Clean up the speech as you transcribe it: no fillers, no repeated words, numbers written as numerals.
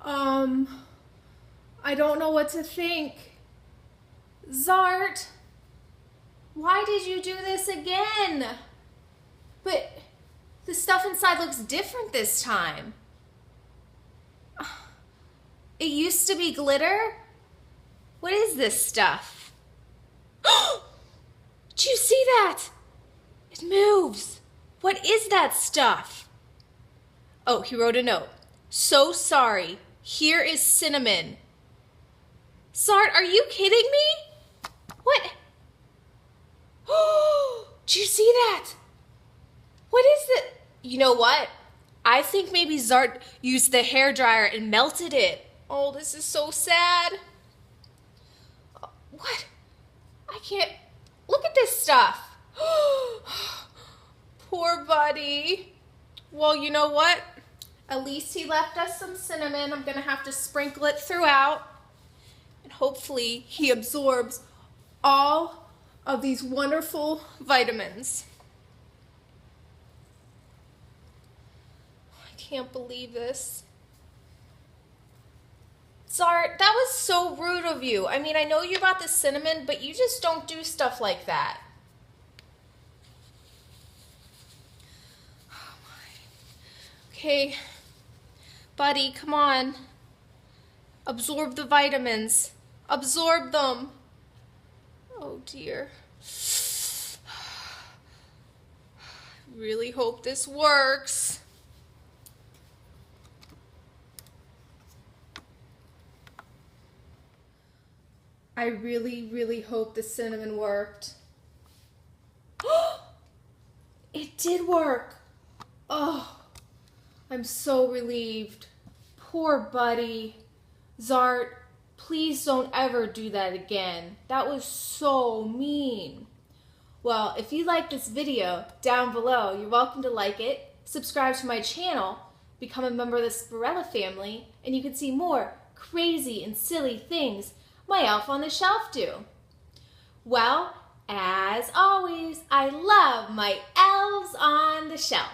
Um, I don't know what to think. Zart, why did you do this again? But the stuff inside looks different this time. It used to be glitter. What is this stuff? Did you see that? It moves. What is that stuff? Oh, he wrote a note. So sorry. Here is cinnamon. Zart, are you kidding me? What? Oh, did you see that? What is it? You know what? I think maybe Zart used the hairdryer and melted it. Oh, this is so sad. What? I can't. Look at this stuff. Poor buddy. Well, you know what? At least he left us some cinnamon. I'm going to have to sprinkle it throughout. And hopefully he absorbs all of these wonderful vitamins. I can't believe this. Zart, that was so rude of you. I mean, I know you brought the cinnamon, but you just don't do stuff like that. Oh my. Okay, buddy, come on. Absorb the vitamins. Absorb them. Oh dear. I really hope this works. I really, really hope the cinnamon worked. It did work. Oh, I'm so relieved. Poor buddy. Zart, please don't ever do that again. That was so mean. Well, if you like this video, down below, you're welcome to like it, subscribe to my channel, become a member of the Spirella family, and you can see more crazy and silly things my elf on the shelf do. Well, as always, I love my elves on the shelf.